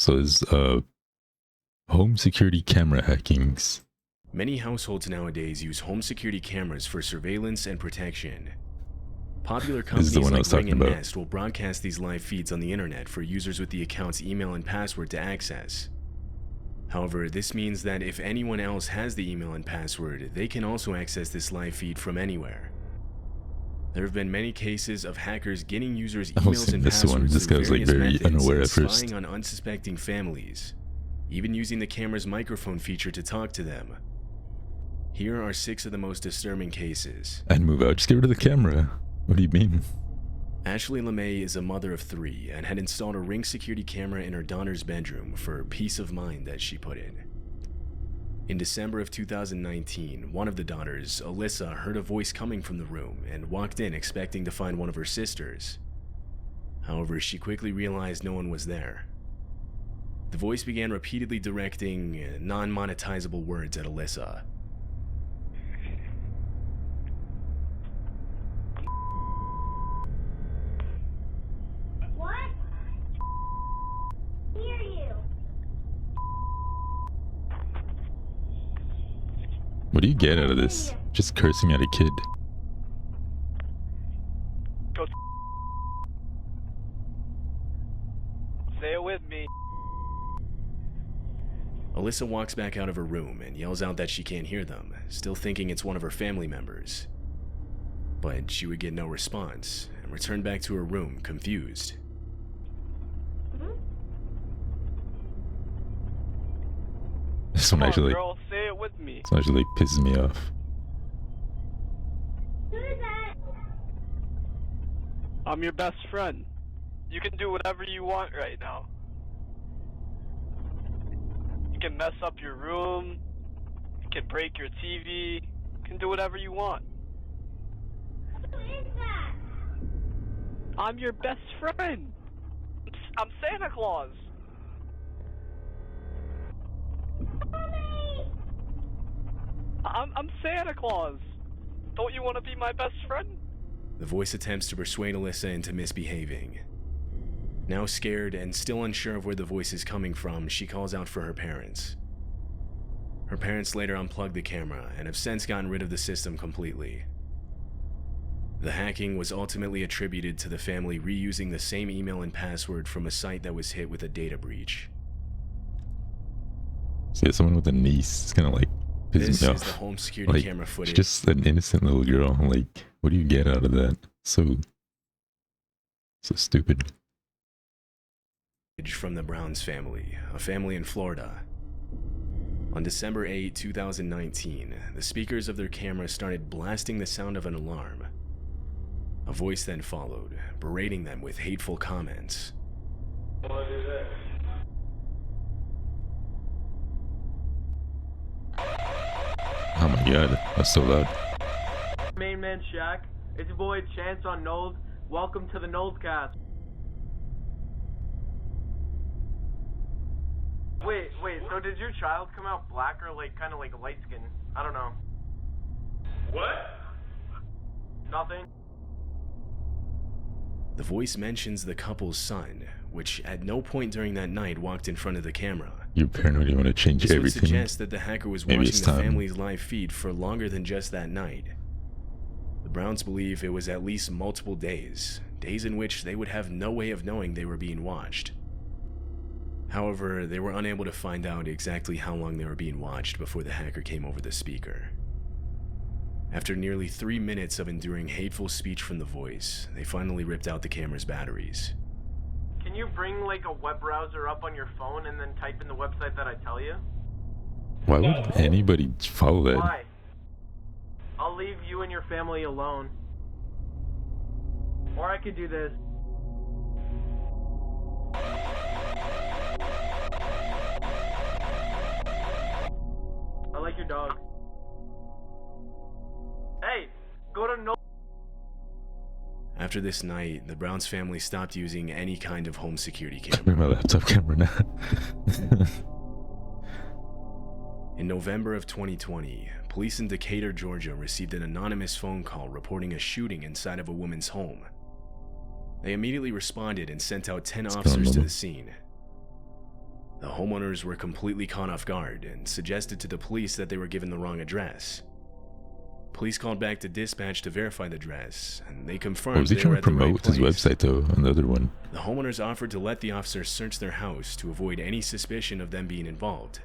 So it's home security camera hackings. Many households nowadays use home security cameras for surveillance and protection. Popular companies like Ring and Nest will broadcast these live feeds on the internet for users with the account's email and password to access. However, this means that if anyone else has the email and password, they can also access this live feed from anywhere. There have been many cases of hackers getting users' emails and passwords this guy was like very unaware at first, spying on unsuspecting families, even using the camera's microphone feature to talk to them. Here are 6 of the most disturbing cases. And move out. Just get rid of the camera. What do you mean? Ashley LeMay is a mother of 3 and had installed a Ring security camera in her daughter's bedroom for peace of mind, as she put it. In December of 2019, one of the daughters, Alyssa, heard a voice coming from the room and walked in expecting to find one of her sisters. However, she quickly realized no one was there. The voice began repeatedly directing non-monetizable words at Alyssa. What do you get out of this? Just cursing at a kid. Go. Say it with me. Alyssa walks back out of her room and yells out that she can't hear them, still thinking it's one of her family members. But she would get no response and returned back to her room, confused. This one actually, girl, say it with me. This one actually pisses me off. Who is that? I'm your best friend. You can do whatever you want right now. You can mess up your room. You can break your TV. You can do whatever you want. Who is that? I'm your best friend. I'm Santa Claus. I'm Santa Claus. Don't you want to be my best friend? The voice attempts to persuade Alyssa into misbehaving. Now scared and still unsure of where the voice is coming from, she calls out for her parents. Her parents later unplugged the camera and have since gotten rid of the system completely. The hacking was ultimately attributed to the family reusing the same email and password from a site that was hit with a data breach. See, someone with a niece is kind of like This me is off. the home security Like, camera footage. She's just an innocent little girl. Like, what do you get out of that? So stupid. From the Browns family, a family in Florida. On December 8, 2019, the speakers of their camera started blasting the sound of an alarm. A voice then followed, berating them with hateful comments. What is it? Oh my god, that's so loud. Main man Shaq, it's your boy Chance on Nold. Welcome to the Noldcast. Wait, so did your child come out black or like kind of like light skin? I don't know. What? Nothing. The voice mentions the couple's son, which at no point during that night walked in front of the camera. You're paranoid, you want to change This would everything. suggest that the hacker was Maybe watching it's the time. family's live feed for longer than just that night. The Browns believe it was at least multiple days in which they would have no way of knowing they were being watched. However, they were unable to find out exactly how long they were being watched before the hacker came over the speaker. After nearly 3 minutes of enduring hateful speech from the voice, they finally ripped out the camera's batteries. Can you bring like a web browser up on your phone and then type in the website that I tell you? Why would anybody follow that? Why? I'll leave you and your family alone. Or I could do this. I like your dog. Hey, go to no. After this night, the Browns family stopped using any kind of home security camera. Bring my laptop camera now. In November of 2020, police in Decatur, Georgia received an anonymous phone call reporting a shooting inside of a woman's home. They immediately responded and sent out 10 officers to the scene. The homeowners were completely caught off guard and suggested to the police that they were given the wrong address. Police called back to dispatch to verify the address, and they confirmed Was he they trying were to at the right promote his place. website though? On the other one. The homeowners offered to let the officers search their house to avoid any suspicion of them being involved.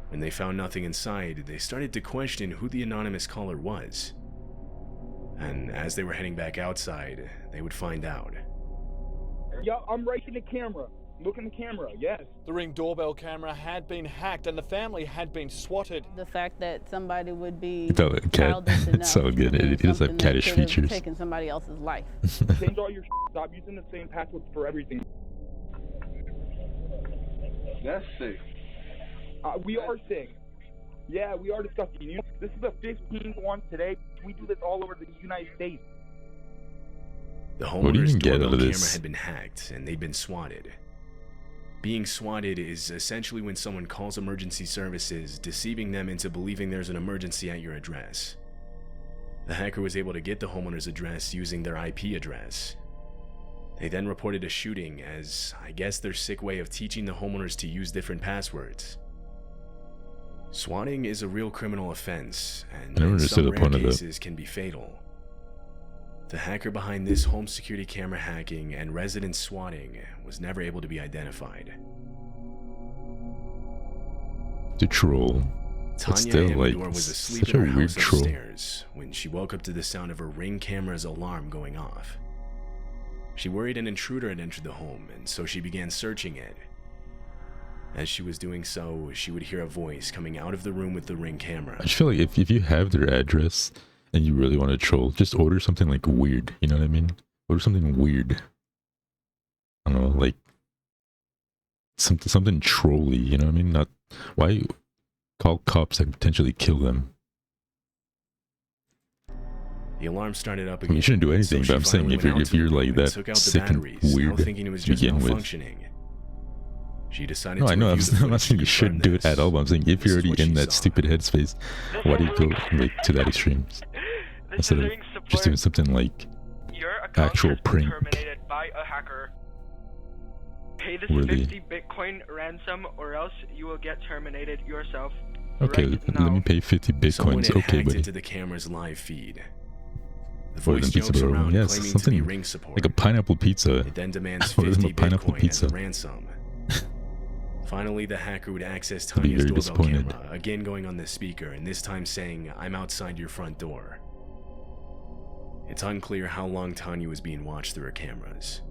When they found nothing inside, they started to question who the anonymous caller was. And as they were heading back outside, they would find out. Yo, I'm right in the camera. Look in the camera, yes. The Ring doorbell camera had been hacked and the family had been swatted. The fact that somebody would be It's all a cat. childish enough It's so good. to do It does have something that cattish could have features. taken somebody else's life. Change all your stop using the same password for everything. That's sick. We are sick. Yeah, we are disgusting. You know, this is the 15th one today. We do this all over the United States. The What do you homeowner's even get doorbell out of camera this? had been hacked and they'd been swatted. Being swatted is essentially when someone calls emergency services, deceiving them into believing there's an emergency at your address. The hacker was able to get the homeowner's address using their IP address. They then reported a shooting as, I guess, their sick way of teaching the homeowners to use different passwords. Swatting is a real criminal offense, and I never in understood some the rare point of that. cases can be fatal. The hacker behind this home security camera hacking and resident swatting was never able to be identified. The troll. Tanya still, like, Amador was asleep such in a her weird house troll. upstairs when she woke up to the sound of her Ring camera's alarm going off. She worried an intruder had entered the home, and so she began searching it. As she was doing so, she would hear a voice coming out of the room with the Ring camera. I just feel like if you have their address and you really want to troll, just order something like weird. You know what I mean? Order something weird. I don't know, like something trolly. You know what I mean? Not why call cops and potentially kill them. The alarm started up I again. mean, you shouldn't do so anything, she but I'm saying finally if went you're out to the like room that and took out the sick and batteries, weird now thinking it was to just begin with. malfunctioning. She decided No, to I know. review the I'm not footage saying to you should confirm do it this. at all. But I'm saying if This you're is already what in she that saw. stupid headspace, why do you go like to that extremes instead of just doing something like Your account actual has been prank? terminated by a hacker. Pay this Worthy. 50 Bitcoin ransom or else you will get terminated yourself. Okay, right let me now. pay 50 Someone bitcoins. had Okay, hacked buddy. into the camera's live feed. The Order voice them pizza, jokes bro. around, Yes, claiming to be something Ring support. like a pineapple pizza. It then demands Order them 50 a pineapple Bitcoin pizza. as a ransom. Finally, the hacker would access I'd be Tanya's very doorbell disappointed. camera, again going on the speaker, and this time saying, "I'm outside your front door." It's unclear how long Tanya was being watched through her cameras.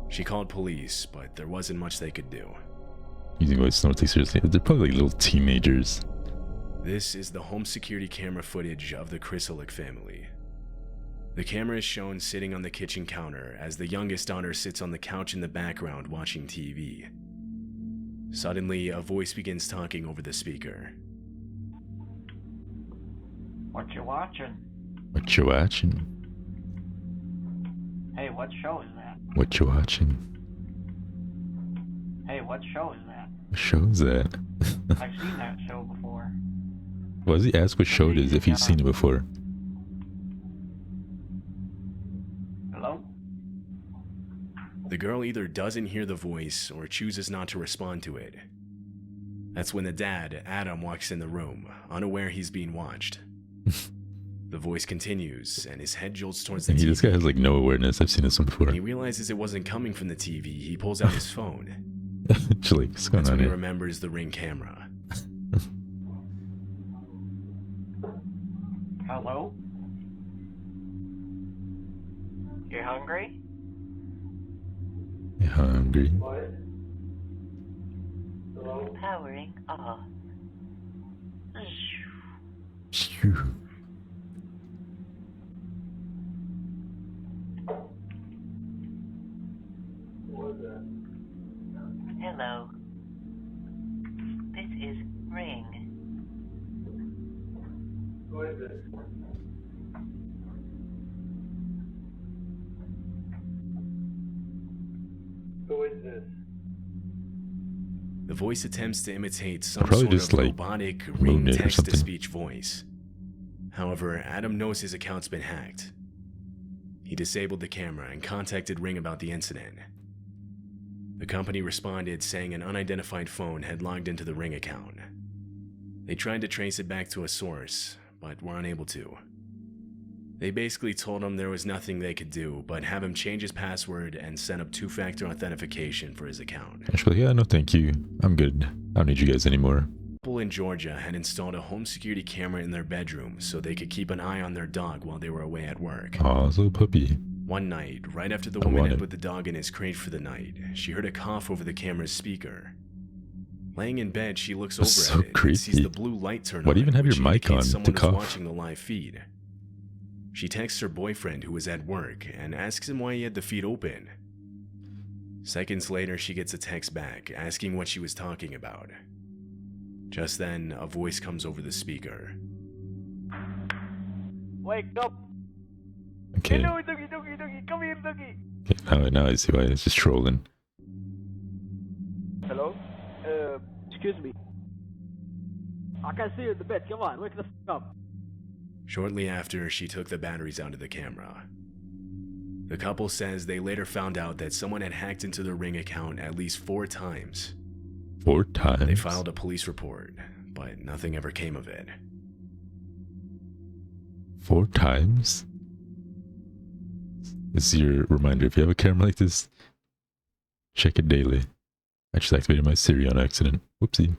She called police, but there wasn't much they could do. Using voice don't take seriously. They're probably like little teenagers. This is the home security camera footage of the Chrysalic family. The camera is shown sitting on the kitchen counter as the youngest daughter sits on the couch in the background watching TV. Suddenly, a voice begins talking over the speaker. What you watching? What you watching? Hey, what show is that? What you watching? Hey, what show is that? What show is that? I've seen that show before. Why does he ask what show it is if he's seen it before? Hello? The girl either doesn't hear the voice or chooses not to respond to it. That's when the dad, Adam, walks in the room, unaware he's being watched. The voice continues, and his head jolts towards the And TV. this guy has like no awareness. I've seen this one before. When he realizes it wasn't coming from the TV, he pulls out his phone. Just like, what's going That's on when he here? remembers the Ring camera. Hello? You hungry? You hungry? What? Hello? Powering off. Phew. Hello. This is Ring. Who is this? Who is this? The voice attempts to imitate some Probably sort just, of like, robotic Moon Ring It or text-to-speech voice. However, Adam knows his account's been hacked. He disabled the camera and contacted Ring about the incident. The The company responded saying an unidentified phone had logged into the Ring account. They tried to trace it back to a source, but were unable to. They basically told him there was nothing they could do but have him change his password and set up two-factor authentication for his account. Actually, yeah, no thank you. I'm good. I don't need you guys anymore. People in Georgia had installed a home security camera in their bedroom so they could keep an eye on their dog while they were away at work. Aw, little puppy. One night, right after the woman had put the dog in his crate for the night, she heard a cough over the camera's speaker. Laying in bed, she looks over so at it creepy. and sees the blue light turn on. Why do you even have which your mic indicates on to someone is cough? watching the live feed. She texts her boyfriend who was at work and asks him why he had the feed open. Seconds later, she gets a text back asking what she was talking about. Just then, a voice comes over the speaker. Wake up! Okay. Hello, doggy, doggy, doggy, come here, doggy! Okay, now I see why it's just trolling. Hello? Excuse me. I can see you in the bed, come on, wake the f up. Shortly after, she took the batteries out of the camera. The couple says they later found out that someone had hacked into their Ring account at least 4 times. 4 times? They filed a police report, but nothing ever came of it. 4 times? This is your reminder. If you have a camera like this, check it daily. I just activated my Siri on accident. Whoopsie.